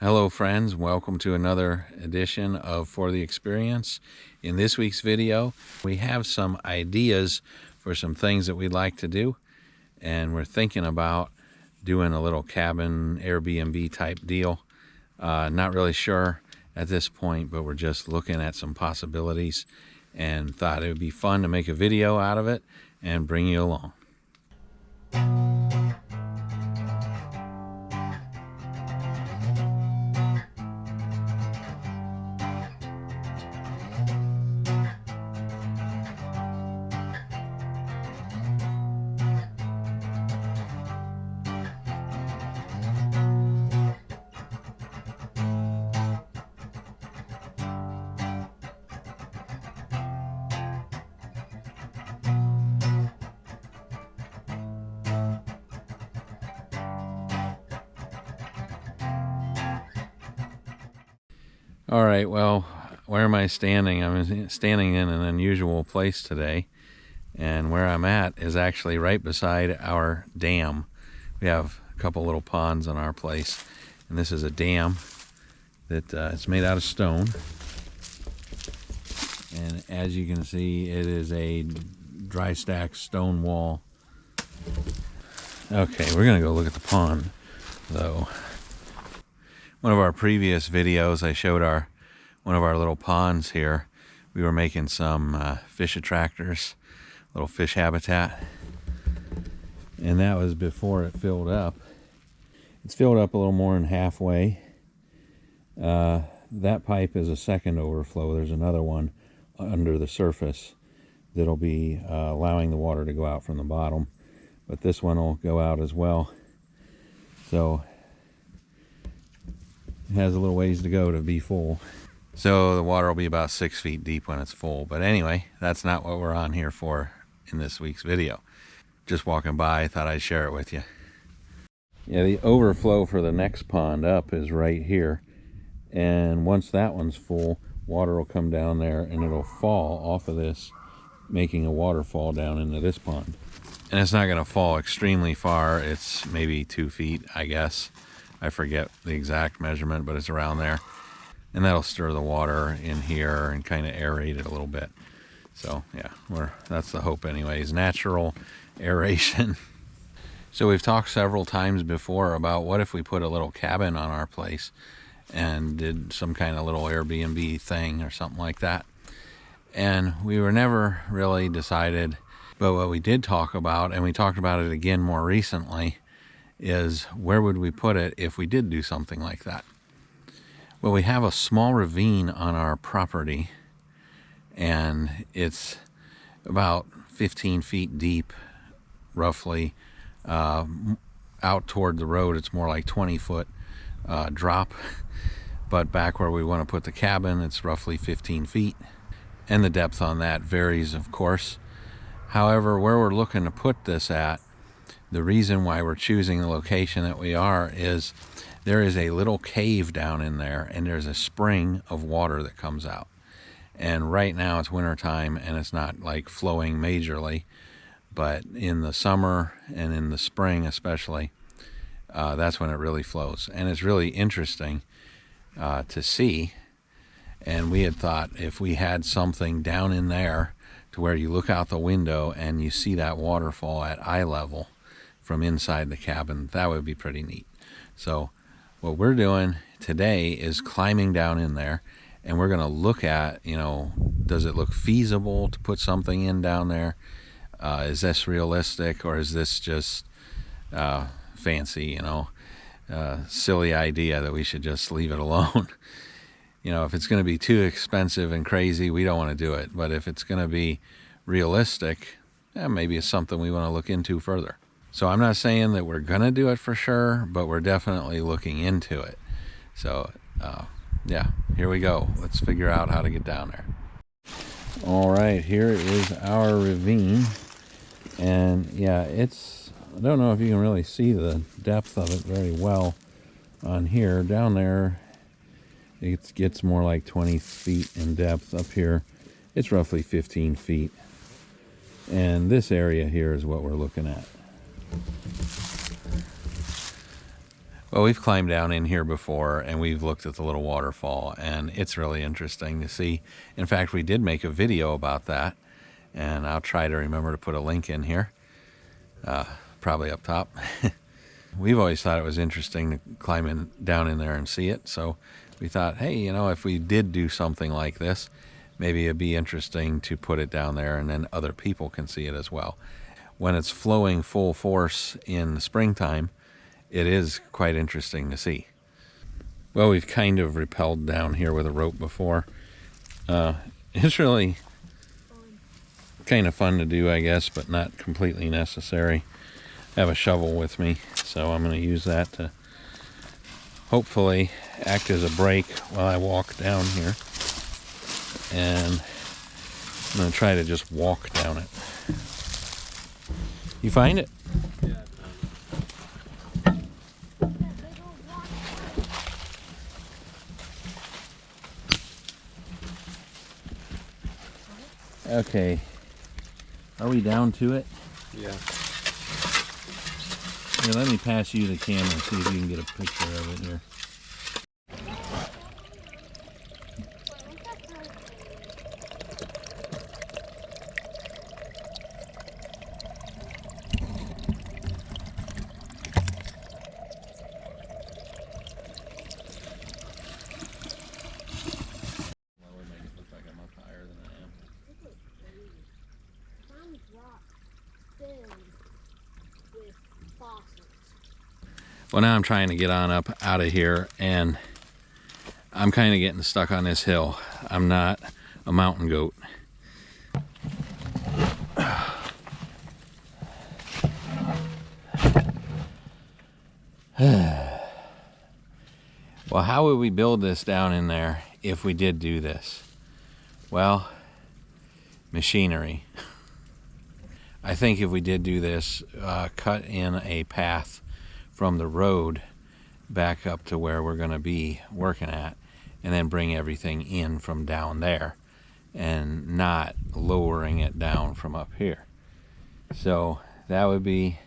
Hello friends, welcome to another edition of For the Experience. In this week's video, we have some ideas for some things that we'd like to do, and we're thinking about doing a little cabin Airbnb type deal. Not really sure at this point, but we're just looking at some possibilities and thought it would be fun to make a video out of it and bring you along. All right, well, where am I standing? I'm standing in an unusual place today, and where I'm at is actually right beside our dam. We have a couple little ponds on our place, and this is a dam that it's made out of stone. And as you can see, it is a dry stack stone wall. Okay, we're gonna go look at the pond, though. One of our previous videos, I showed one of our little ponds here. We were making some fish attractors, little fish habitat, and that was before it filled up. It's filled up a little more than halfway. That pipe is a second overflow. There's another one under the surface that'll be allowing the water to go out from the bottom, but this one will go out as well. So it has a little ways to go to be full. So the water will be about 6 feet deep when it's full. But anyway, that's not what we're on here for in this week's video. Just walking by, I thought I'd share it with you. Yeah, the overflow for the next pond up is right here. And once that one's full, water will come down there and it'll fall off of this, making a waterfall down into this pond. And it's not going to fall extremely far. It's maybe 2 feet, I guess. I forget the exact measurement, but it's around there. And that'll stir the water in here and kind of aerate it a little bit. So yeah, that's the hope anyways, natural aeration. So we've talked several times before about what if we put a little cabin on our place and did some kind of little Airbnb thing or something like that. And we were never really decided, but what we did talk about, and we talked about it again more recently, is where would we put it if we did do something like that? Well, we have a small ravine on our property, and it's about 15 feet deep, roughly. Out toward the road, it's more like 20-foot drop, but back where we want to put the cabin, it's roughly 15 feet, and the depth on that varies, of course. However, where we're looking to put this at, the reason why we're choosing the location that we are is there is a little cave down in there, and there's a spring of water that comes out. And right now it's winter time and it's not like flowing majorly, but in the summer and in the spring especially, that's when it really flows. And it's really interesting to see. And we had thought if we had something down in there to where you look out the window and you see that waterfall at eye level from inside the cabin, that would be pretty neat. So what we're doing today is climbing down in there, and we're going to look at, does it look feasible to put something in down there? Is this realistic, or is this just fancy, silly idea that we should just leave it alone? If it's going to be too expensive and crazy, we don't want to do it. But if it's going to be realistic, maybe it's something we want to look into further. So I'm not saying that we're going to do it for sure, but we're definitely looking into it. So yeah, here we go. Let's figure out how to get down there. All right, here is our ravine. And yeah, I don't know if you can really see the depth of it very well on here. Down there, it gets more like 20 feet in depth. Up here, it's roughly 15 feet. And this area here is what we're looking at. Well, we've climbed down in here before, and we've looked at the little waterfall, and it's really interesting to see. In fact, we did make a video about that, and I'll try to remember to put a link in here, probably up top. We've always thought it was interesting to climb down in there and see it, so we thought, hey, you know, if we did do something like this, maybe it'd be interesting to put it down there, and then other people can see it as well. When it's flowing full force in the springtime, it is quite interesting to see. Well, we've kind of rappelled down here with a rope before. It's really kind of fun to do, I guess, but not completely necessary. I have a shovel with me, so I'm going to use that to hopefully act as a brake while I walk down here. And I'm going to try to just walk down it. You find it? Yeah. Okay. Are we down to it? Yeah. Here, let me pass you the camera and see if you can get a picture of it here. Well, now I'm trying to get on up out of here, and I'm kind of getting stuck on this hill. I'm not a mountain goat. Well, how would we build this down in there if we did do this? Well, machinery. I think if we did do this, cut in a path from the road back up to where we're going to be working at, and then bring everything in from down there and not lowering it down from up here. So that would be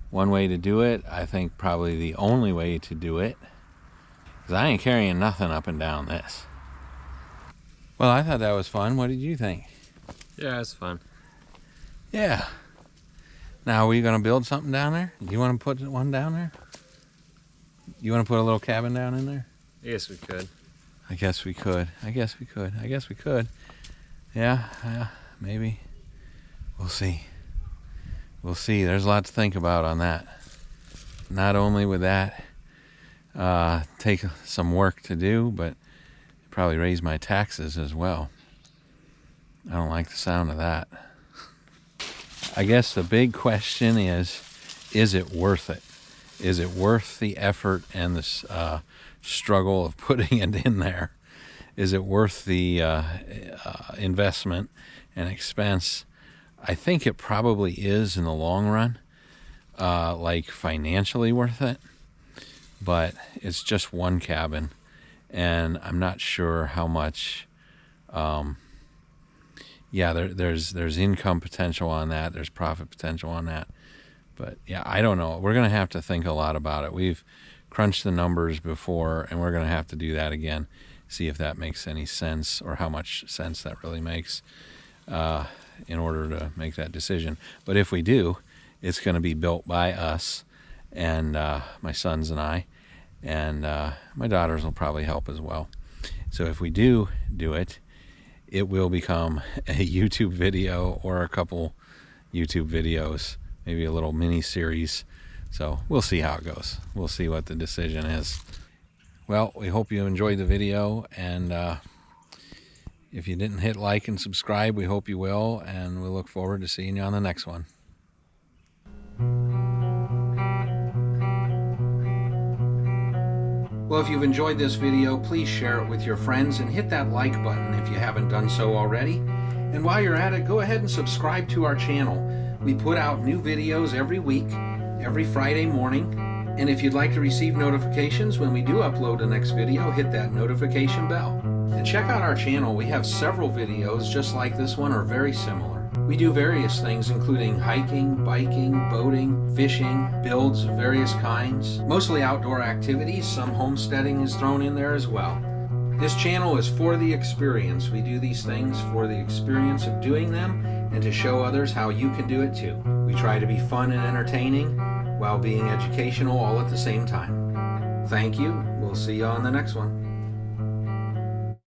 one way to do it. I think probably the only way to do it, because I ain't carrying nothing up and down this. Well, I thought that was fun. What did you think? Yeah, it's fun. Yeah. Now, are we going to build something down there? Do you want to put one down there? You want to put a little cabin down in there? I guess we could. I guess we could. I guess we could. I guess we could. Yeah, maybe. We'll see. We'll see. There's a lot to think about on that. Not only would that take some work to do, but probably raise my taxes as well. I don't like the sound of that. I guess the big question is it worth it? Is it worth the effort and the struggle of putting it in there? Is it worth the investment and expense? I think it probably is in the long run, like financially worth it, but it's just one cabin, and I'm not sure how much. Yeah, there's income potential on that. There's profit potential on that. But yeah, I don't know. We're going to have to think a lot about it. We've crunched the numbers before, and we're going to have to do that again. See if that makes any sense, or how much sense that really makes in order to make that decision. But if we do, it's going to be built by us and my sons and I. And my daughters will probably help as well. So if we do it, it will become a YouTube video or a couple YouTube videos, maybe a little mini series. So we'll see how it goes. We'll see what the decision is. Well, we hope you enjoyed the video, and if you didn't hit like and subscribe, we hope you will, and we look forward to seeing you on the next one. Well, if you've enjoyed this video, please share it with your friends and hit that like button if you haven't done so already. And while you're at it, go ahead and subscribe to our channel. We put out new videos every week, every Friday morning. And if you'd like to receive notifications when we do upload the next video, hit that notification bell. And check out our channel. We have several videos just like this one or very similar. We do various things including hiking, biking, boating, fishing, builds of various kinds, mostly outdoor activities. Some homesteading is thrown in there as well. This channel is for the experience. We do these things for the experience of doing them and to show others how you can do it too. We try to be fun and entertaining while being educational all at the same time. Thank you. We'll see you on the next one.